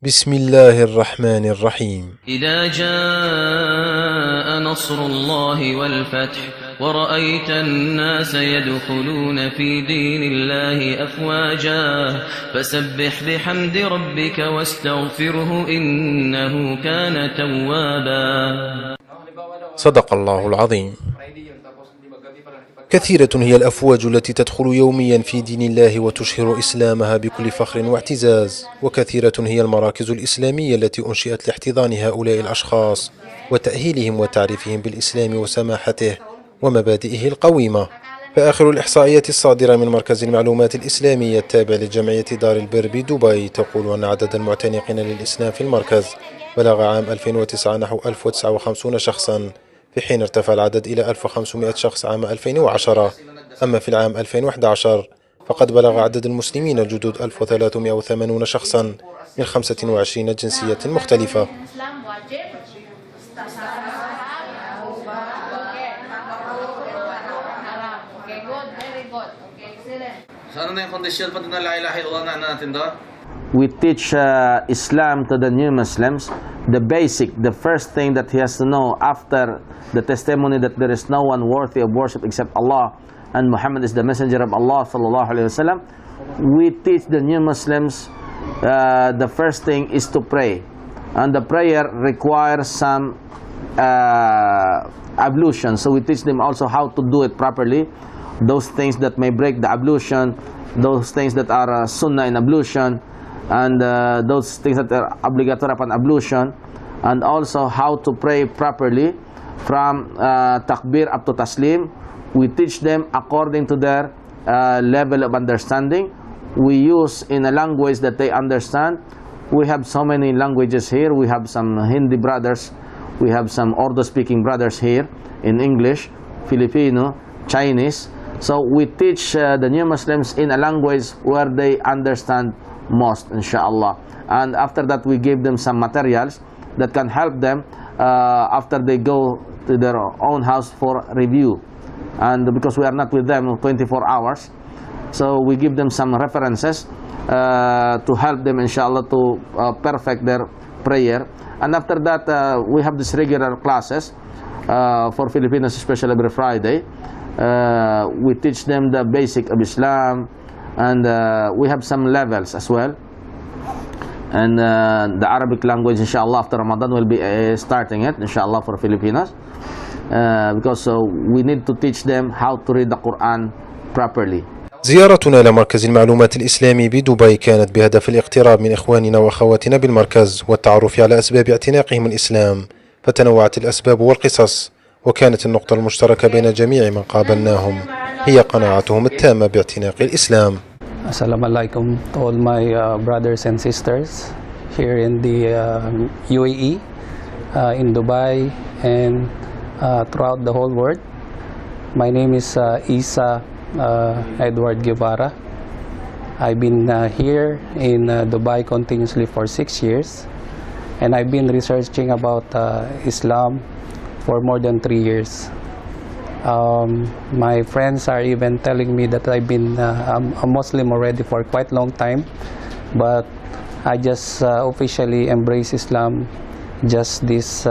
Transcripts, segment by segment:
بسم الله الرحمن الرحيم. إذا جاء نصر الله والفتح ورأيت الناس يدخلون في دين الله أفواجا فسبح بحمد ربك واستغفره إنه كان توابا. صدق الله العظيم. كثيرة هي الأفواج التي تدخل يوميا في دين الله وتشهر إسلامها بكل فخر واعتزاز، وكثيرة هي المراكز الإسلامية التي أنشئت لاحتضان هؤلاء الأشخاص وتأهيلهم وتعريفهم بالإسلام وسماحته ومبادئه القويمة. فآخر الإحصائيات الصادرة من مركز المعلومات الإسلامية التابع لجمعية دار البر بدبي تقول أن عدد المعتنقين للإسلام في المركز بلغ عام 2009 نحو 1059 شخصا، في حين ارتفع العدد إلى 1500 شخص عام 2010. أما في العام 2011 فقد بلغ عدد المسلمين الجدد 1380 شخصا من 25 جنسية مختلفة. We teach Islam to the new Muslims. The first thing that he has to know after the testimony that there is no one worthy of worship except Allah and Muhammad is the messenger of Allah sallallahu alaihi wasallam. We teach the new Muslims the first thing is to pray, and the prayer requires some ablution. So we teach them also how to do it properly. Those things that may break the ablution, those things that are sunnah in ablution, and those things that are obligatory upon ablution, and also how to pray properly from takbir up to taslim. We teach them according to their level of understanding. We use in a language that they understand. We have so many languages here. We have some Hindi brothers, we have some Urdu speaking brothers here in English, Filipino, Chinese. So we teach the new Muslims in a language where they understand most, inshallah. And after that we give them some materials that can help them after they go to their own house for review. And because we are not with them 24 hours, so we give them some references to help them, inshallah, to perfect their prayer. And after that we have these regular classes for Filipinos, especially every Friday. We teach them the basic of Islam, and we have some levels as well. And the Arabic language, inshallah, after Ramadan we'll be starting it, inshallah, for Filipinos, because we need to teach them how to read the Quran properly. زيارتنا إلى مركز المعلومات الإسلامي بدبي كانت بهدف الاقتراب من إخواننا وأخواتنا بالمركز والتعرف على أسباب اعتناقهم الإسلام، فتنوعت الأسباب والقصص، وكانت النقطة المشتركة بين جميع من قابلناهم هي قناعتهم التامة باعتناق الإسلام. Assalamu alaikum to all my brothers and sisters here in the UAE, in Dubai, and throughout the whole world. My name is Isa Edward Guevara. I've been here in Dubai continuously for 6 years, and I've been researching about Islam for more than 3 years. My friends are even telling me that I've been a Muslim already for quite a long time, but I just officially embraced Islam just this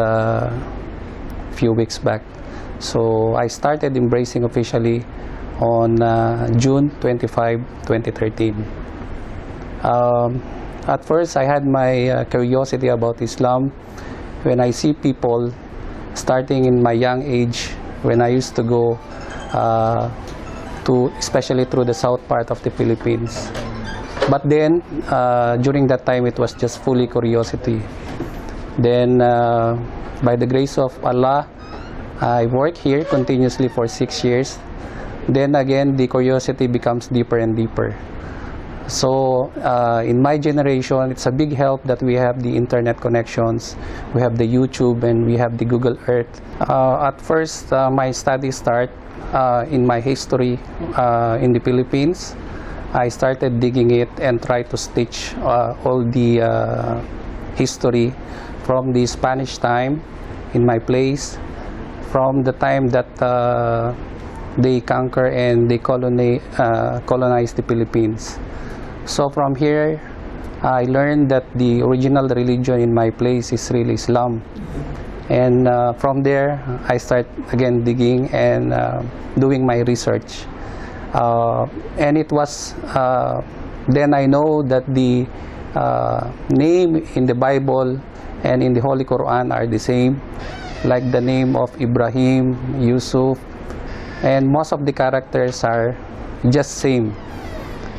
few weeks back. So I started embracing officially on June 25, 2013. At first I had my curiosity about Islam when I see people starting in my young age, when I used to go especially through the south part of the Philippines. But then during that time it was just fully curiosity. Then by the grace of Allah, I worked here continuously for 6 years. Then again the curiosity becomes deeper and deeper. So in my generation, it's a big help that we have the internet connections, we have the YouTube, and we have the Google Earth. At first, my studies start in my history in the Philippines. I started digging it and try to stitch all the history from the Spanish time in my place, from the time that they conquer and they colonize the Philippines. So from here, I learned that the original religion in my place is really Islam. And from there, I start again digging and doing my research. And it was, then I know that the name in the Bible and in the Holy Quran are the same, like the name of Ibrahim, Yusuf, and most of the characters are just same.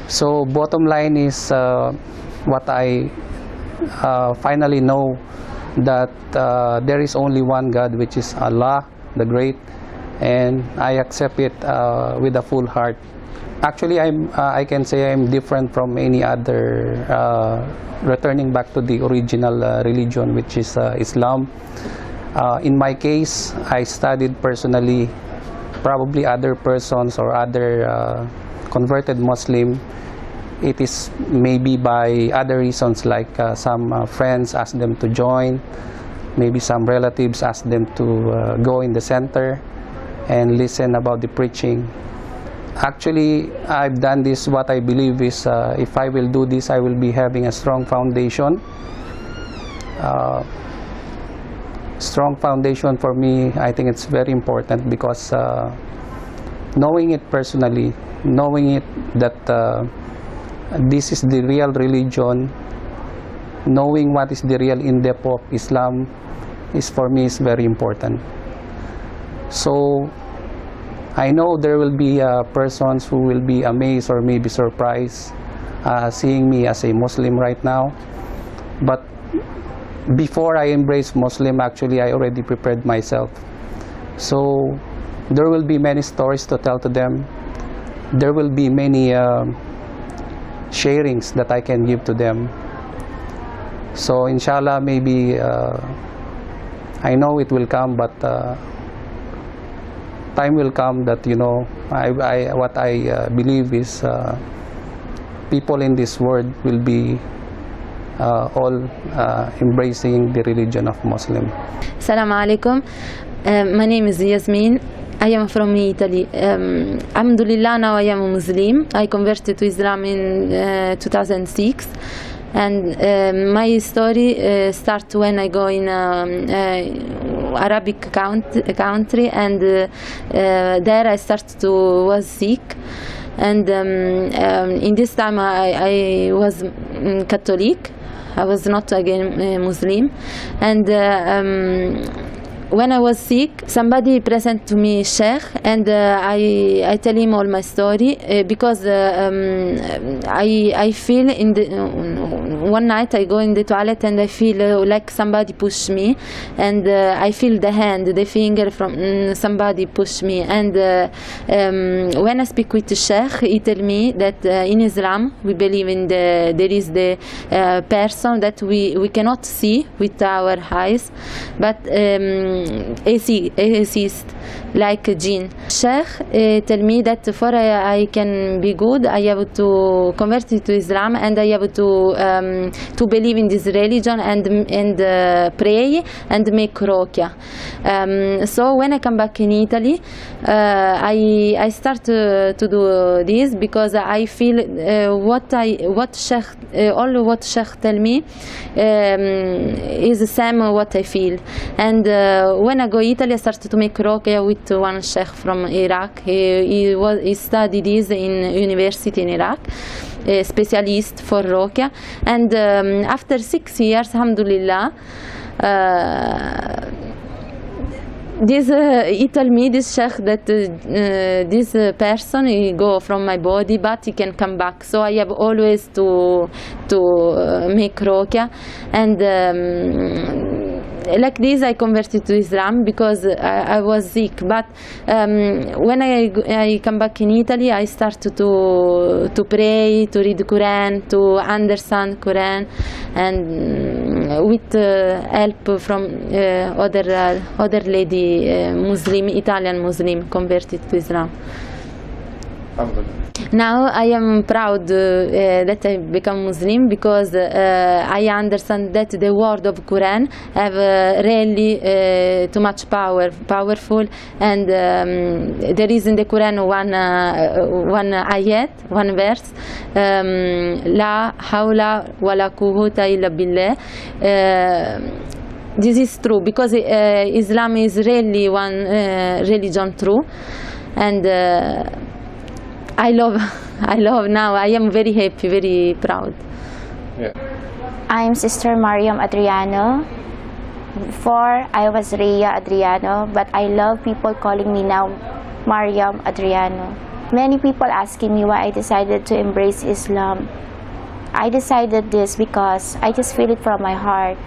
So bottom line is what I finally know, that there is only one God, which is Allah the Great, and I accept it with a full heart. Actually, I can say I'm different from any other, returning back to the original religion, which is Islam. In my case, I studied personally, probably other persons or other converted Muslim, it is maybe by other reasons, like some friends ask them to join, maybe some relatives ask them to go in the center and listen about the preaching. Actually, I've done this. What I believe is if I will do this, I will be having a strong foundation. Strong foundation for me, I think it's very important, because knowing it personally, knowing it that this is the real religion, knowing what is the real in-depth of Islam is, for me, is very important. So I know there will be persons who will be amazed or maybe surprised seeing me as a Muslim right now. But before I embrace Muslim, actually I already prepared myself. So there will be many stories to tell to them. There will be many sharings that I can give to them. So inshallah, maybe I know it will come, but time will come that, you know, what I believe is people in this world will be all embracing the religion of Muslim. Assalamu alaikum. My name is Yasmin. I am from Italy. Alhamdulillah, now I am a Muslim. I converted to Islam in 2006. And my story starts when I go in Arabic country, and there I was sick. And in this time I was Catholic. I was not again Muslim. And when I was sick, somebody presented to me Sheikh, and I tell him all my story because I feel in the one night I go in the toilet and I feel like somebody push me, and I feel the hand, the finger from somebody push me. And when I speak with the Sheikh, he tell me that in Islam we believe in there is the person that we cannot see with our eyes, but exist like a jinn. Sheikh tell me that for I can be good, I have to convert to Islam, and I have to believe in this religion and pray and make ruqya. So when I come back in Italy, I start to do this because I feel what Sheikh tell me is the same what I feel. And when I go to Italy, I started to make ruqya with one sheikh from Iraq. He studied this in university in Iraq, a specialist for ruqya. And after 6 years, alhamdulillah, he told me, this sheikh, that this person he go from my body, but he can come back. So I have always to make ruqya, and like this I converted to Islam because I was sick. But when I come back in Italy, I start to pray, to read Quran, to understand Quran, and with help from other lady Muslim, Italian Muslim, converted to Islam. Now I am proud that I become Muslim because I understand that the word of Quran have really too much powerful, and there is in the Quran one ayat, one verse, La hawla wa la quwwata illa billah. This is true because Islam is really one religion true, and I love now. I am very happy, very proud. Yeah. I'm Sister Mariam Adriano. Before I was Rhea Adriano, but I love people calling me now Mariam Adriano. Many people asking me why I decided to embrace Islam. I decided this because I just feel it from my heart.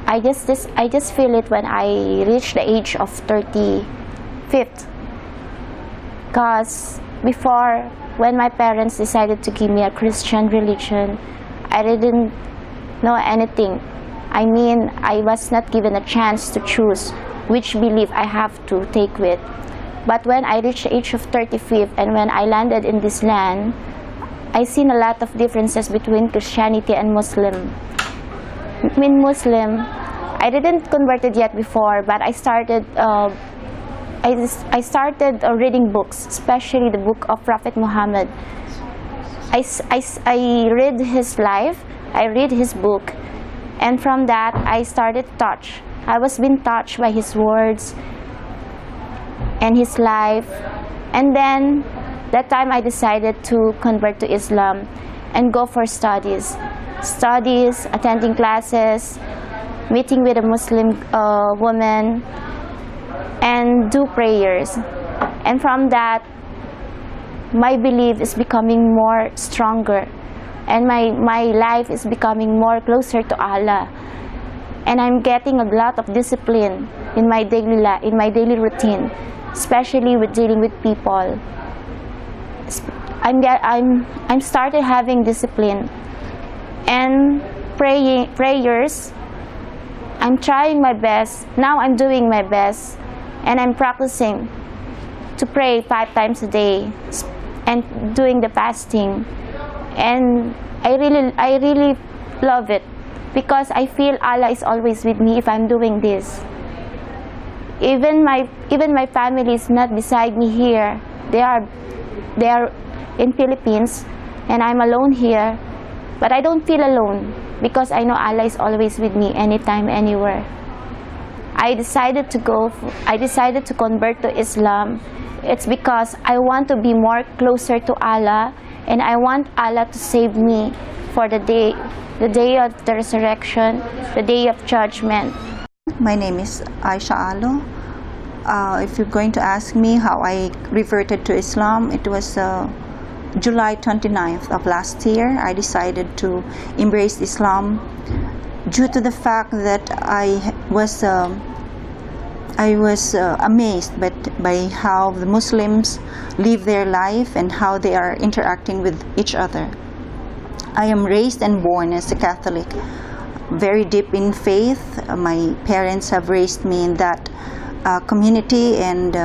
I just feel it when I reach the age of 35th. Because before, when my parents decided to give me a Christian religion, I didn't know anything. I mean, I was not given a chance to choose which belief I have to take with. But when I reached the age of 35 and when I landed in this land, I seen a lot of differences between Christianity and Muslim. Between Muslim, I didn't convert it yet before, but I started reading books, especially the book of Prophet Muhammad. I read his life, I read his book, and from that I started touched. I was being touched by his words and his life, and then that time I decided to convert to Islam and go for studies, attending classes, meeting with a Muslim woman, and do prayers. And from that, my belief is becoming more stronger, and my life is becoming more closer to Allah, and I'm getting a lot of discipline in my daily routine, especially with dealing with people. I'm started having discipline and prayers. I'm trying my best. Now I'm doing my best, and I'm practicing to pray 5 times a day and doing the fasting. And I really love it because I feel Allah is always with me if I'm doing this. Even my family is not beside me here. They are in Philippines, and I'm alone here. But I don't feel alone because I know Allah is always with me anytime, anywhere. I decided to convert to Islam. It's because I want to be more closer to Allah, and I want Allah to save me for the day of the resurrection, the day of judgment. My name is Aisha Alo. If you're going to ask me how I reverted to Islam, it was July 29th of last year. I decided to embrace Islam due to the fact that I was amazed by how the Muslims live their life and how they are interacting with each other. I am raised and born as a Catholic, very deep in faith. My parents have raised me in that community, and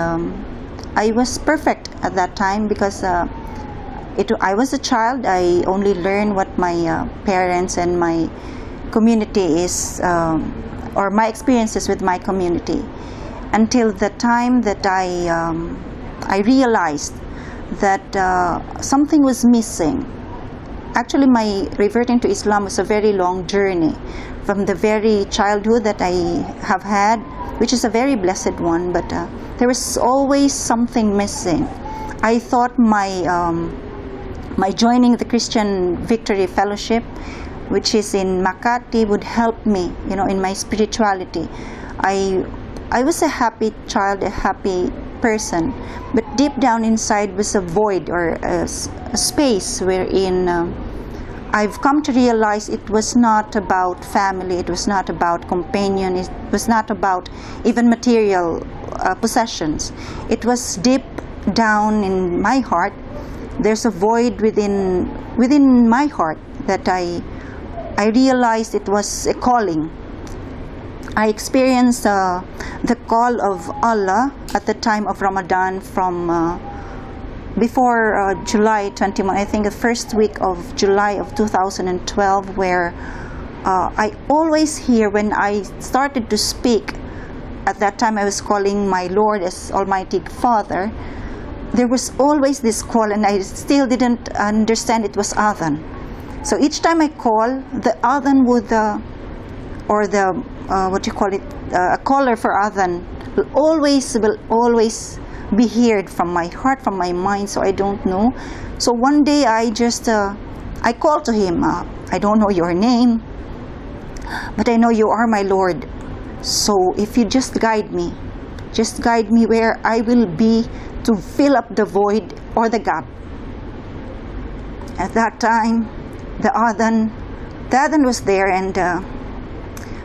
I was perfect at that time because I was a child. I only learned what my parents and my community is, or my experiences with my community, until the time that I realized that something was missing. Actually, my reverting to Islam was a very long journey, from the very childhood that I have had, which is a very blessed one, but there was always something missing. I thought my joining the Christian Victory Fellowship, which is in Makati, would help me, in my spirituality. I was a happy child, a happy person, but deep down inside was a void, or a space wherein I've come to realize it was not about family, it was not about companion, it was not about even material possessions. It was deep down in my heart. There's a void within my heart that I realized it was a calling. I experienced the call of Allah at the time of Ramadan from before July 21, I think the first week of July of 2012, where I always hear when I started to speak. At that time I was calling my Lord as Almighty Father. There was always this call, and I still didn't understand it was adhan. So each time I call, the adhan would, or the, what you call it, a caller for adhan will always be heard from my heart, from my mind, so I don't know. So one day I just, I called to him, I don't know your name, but I know you are my Lord. So if you just guide me where I will be to fill up the void or the gap. At that time, the adhan was there, and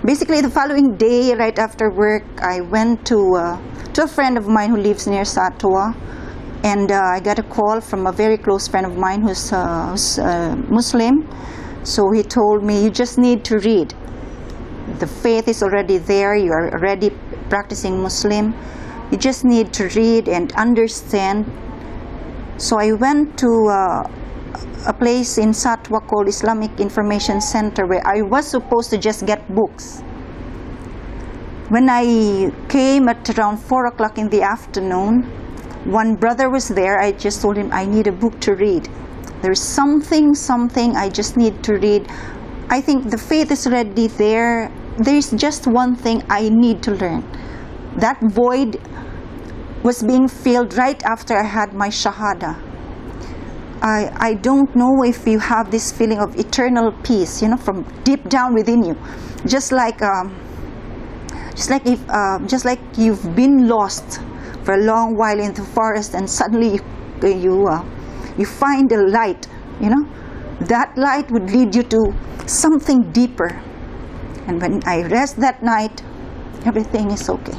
basically the following day, right after work, I went to a friend of mine who lives near Satwa, and I got a call from a very close friend of mine who's Muslim. So he told me, you just need to read. The faith is already there, you are already practicing Muslim. You just need to read and understand. So I went to a place in Satwa called Islamic Information Center, where I was supposed to just get books. When I came at around 4 o'clock in the afternoon, one brother was there. I just told him, I need a book to read. There's something I just need to read. I think the faith is already there. There's just one thing I need to learn. That void was being filled right after I had my Shahada. I don't know if you have this feeling of eternal peace, you know, from deep down within you. Just like you've been lost for a long while in the forest, and suddenly you find a light, you know. That light would lead you to something deeper. And when I rest that night, everything is okay.